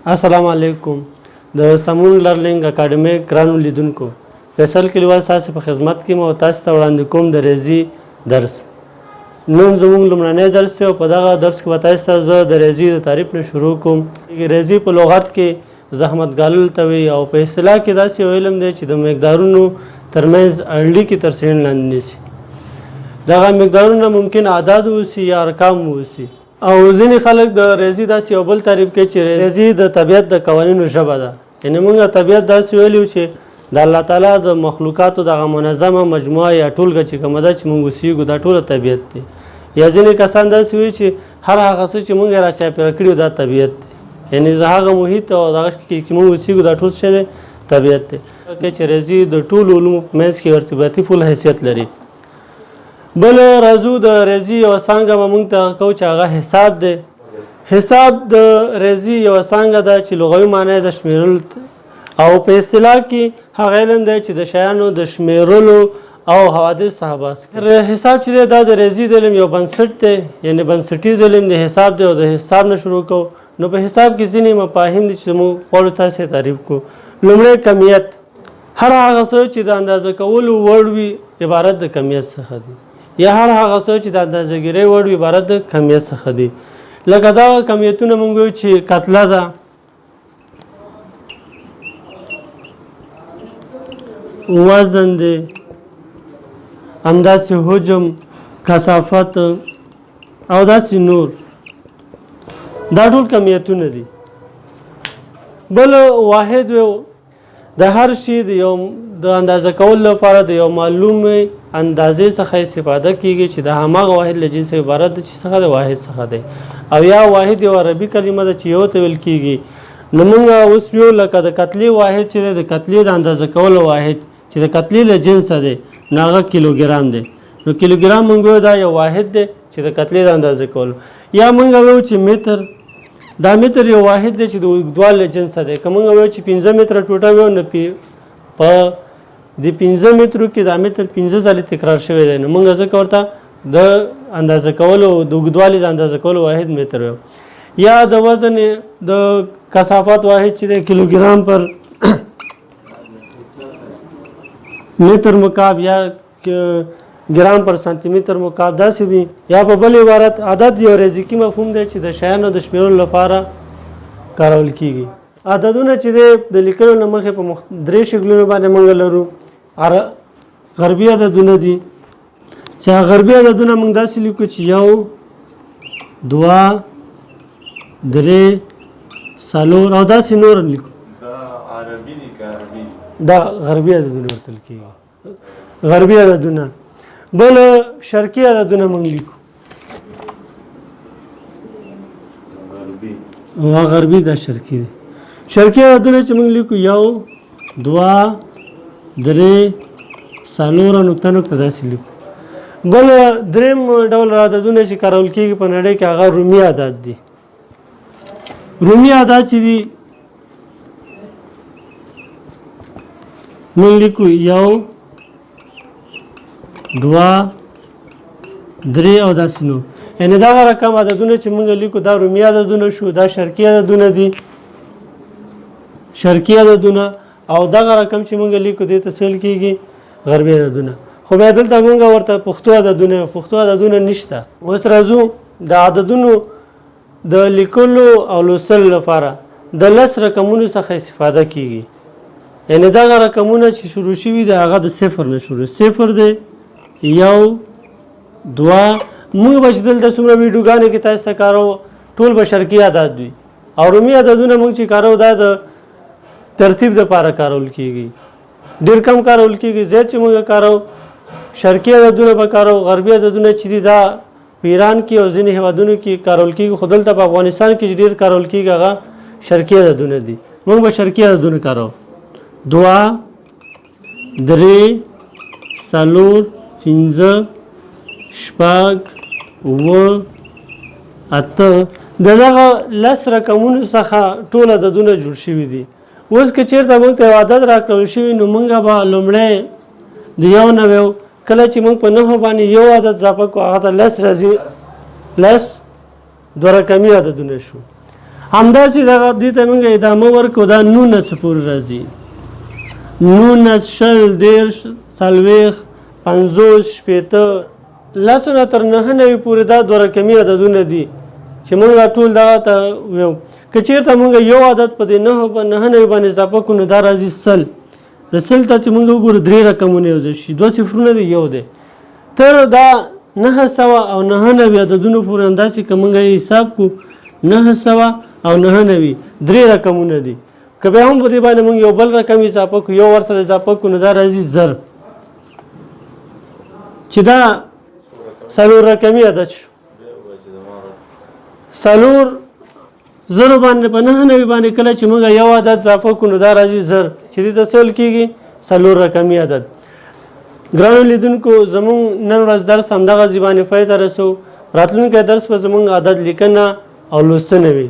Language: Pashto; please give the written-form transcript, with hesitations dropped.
السلام علیکم. د سمون لرننګ اکاډمي ګرانو لیدونکو، فیصل کلیوال ستاسو په خدمت کې مو تاسو ته وړاندې کوم د ریاضي درس. نن زموږ لومړنی درس دی او په دغه درس کې به تاسو ته زه د ریاضي د تعریف نه شروع کوم. ریاضي په لغت کې زحمت ګالل ته وایي او په اصطلاح کې داسې یو علم دی چې د مقدارونو ترمنځ اړیکې تر څېړنې لاندې نیسي. دغه مقدارونه ممکن اعداد اوسي یا ارقام اوسي. او ځینې خلک د ریاضي داسې یو بل تعریف کوي چې ریاضي د طبیعت د قوانینو ژبه ده. یعنې موږ طبیعت داسې ویلي چې د الله تعالی د مخلوقاتو دغه منظمه مجموعه یا ټولګه چې کومه ده چې موږ اوسېږو دا ټوله طبیعت دی. یا ځینې کسان داسې وایي چې هر هغه څه چې موږ یې راچاپېره کړي دا طبیعت دی. یعنې هغه محیط او دغه چې موږ اوسېږو دا ټول څه دی؟ طبیعت دی. چې ریاضي د ټولو علومو په منځ کې ارتباطي پول حیثیت لري. بل راځو د ریاضي یوه څانګه به موږ ته کوو چې هغه حساب دی. حساب د ریاضي یوه څانګه ده چې لغوي معنی د شمیرل او په اصطلاح کې هغه علم دی چې د شیانو د شمیرلو او حوادث څخه بحث کوي. حساب چې دی دا د ریاضي د علم یو بنسټ دی، یعنې بنسټیز علم د حساب دی او د حساب نه شروع کوو. نو په حساب کې ځینې مفاهیم دي چې موږ غواړو تاسې تعریف کړو. لومړی کمیت. هر هغه څه چې د اندازه کولو وړ وي عبارت د کمیت څخه دی، یا هر هغه څه چې د اندازهګیرۍ وړ وي عبارت د کمیت څخه دی. لکه دغه کمیتونه موږ وایو چې کتله ده، وزن دی، همداسې حجم، کثافت او داسې نور. دا ټول کمیتونه دي. بل واحد د هر شي د اندازه کولو لپاره د یو معلومې اندازې څخه استفاده کیږي چې د هماغه واحد له جنس عبارت دی چې څخه د واحد څخه دی. او یا واحد یو عربي کلمه ده چې یو ته ویل کیږي. نو موږ اوس ویو لکه د کتلې واحد چې دی د کتلې د اندازه کولو واحد چې د کتلې له جنسه دی نو هغه کیلوګرام دی. نو کیلوګرام موږ ویو دا یو واحد دی چې د کتلې د اندازه کولو. یا موږ ویو چې متر، دا متر یو واحد دی چې د اوږدوالي له جنسه دی. که موږ ویو چې 15 متره ټوټه ویو نو په د 15 مترو کې دا متر 15 ځلې تکرار شوی دی. نو موږ ځکه ورته د اندازه کولو د اوږدوالي د اندازه کولو واحد متر ویو. یا د وزن د کثافت واحد چې دی کیلوګرام پر متر مکعب یا ګرام پر سانتی متر مکعب داسې دي. یا په بل عبارت عدد یو ریاضیکي مفهوم دی چې د شیانو د شمیرلو لپاره کارول کیږي. عددونه چې دی د لیکلو نه مخکې په درې شکلونو باندې موږ لرو. غربي عددونه دي چې غربي عددونه موږ داسې لیکو چې 1 2 3 4 او داسې نور لیکو. دا غربي عددونه ورته کیږي، غربي عددونه. بل شرقي عددونه موږ لیکو. او غربي دا شرقي دي. شرقي عددونه چې موږ لیکو 1 2 3 4 نقطه نقطه داسې لیکو. بل دریم ډول عددونه چې کارول کیږي په نړۍ کې هغه رومي عدد دي. رومي عدد چې دي موږ لیکو 1 2 3 او داسې نور. یعنې دغه رقم عددونه چې موږ لیکو دا رومي عددونه شو، دا شرقي عددونه دي، شرقي عددونه. او دغه رقم چې موږ لیکو دې ته څه ویل کیږي؟ غربي عددونه. خو بیا دلته موږ ورته پښتو عددونه نشته. اوس راځو د عددونو د لیکلو او لوستلو لپاره د 10 رقمونو څخه استفاده کیږي. یعنې دغه رقمونه چې شروع شوي دي هغه د صفر نه شروع. صفر دی، 1 2. موږ به چې دلته څومره ویډیوګانې کې تاسو ته کارو ټول به شرقي عدد وي. او رومي عددونه موږ چې کارو دا د ترتیب دپاره کارول کیږي، ډېر کم کارول کیږي. زیات چې موږ کارو شرقي عددونه به کارو. غربي عددونه چې دي دا په ایران کې او ځینې هېوادونو کې کارول کیږي، خو دلته په افغانستان کې چې ډېر کارول کیږي هغه شرقي عددونه دي. موږ به شرقي عددونه کارو. 2 3 4 5 6 7 8. دغه 10 رقمونو څخه ټول عددونه جوړ شوي دي. اوس که چېرته موږ ته یو عدد راکړل شوي نو موږ به لومړی د 1 نه ویو. کله چې موږ په 9 باندې یو عدد اضافه کړو هغه ته 10 راځي. 10 دوه رقمي عددونه شو. همداسې دغه دې ته موږ ادامه ورکړو دا 19 پورې راځي 19 شل دېرش څلوېښت 50 شپېته لسو نه تر 99 پورې دا دوه رقمي عددونه دي چې موږ ټول دغه ته ویو که چېرته موږ یو عدد په دې 99 باندې اضافه کړو نو دا راځي سل سل ته چې موږ وګورو 3 رقمونه یو ځای شي 2 صفرونه دي یو دی تر دا 900 او 99 عددونو پورې همداسې که موږ حساب کړو 900 او 99 3 رقمونه دي که بیا هم په دې باندې موږ یو بل رقم اضافه کړو یو ورسره اضافه کړو نو دا راځي زر چې دا څلور رقمي عدد شو څلور زرو باندې په 99 باندې کله چې موږ یو عدد اضافه کړو نو دا راځي زر چې دې ته څه ویل کېږي څلور رقمي عدد. ګرانو لیدونکو زموږ نن ورځ درس همدغه ځای باندې پای ته رسوو. راتلونکی درس به زموږ عدد لیکنه او لوستنه وي.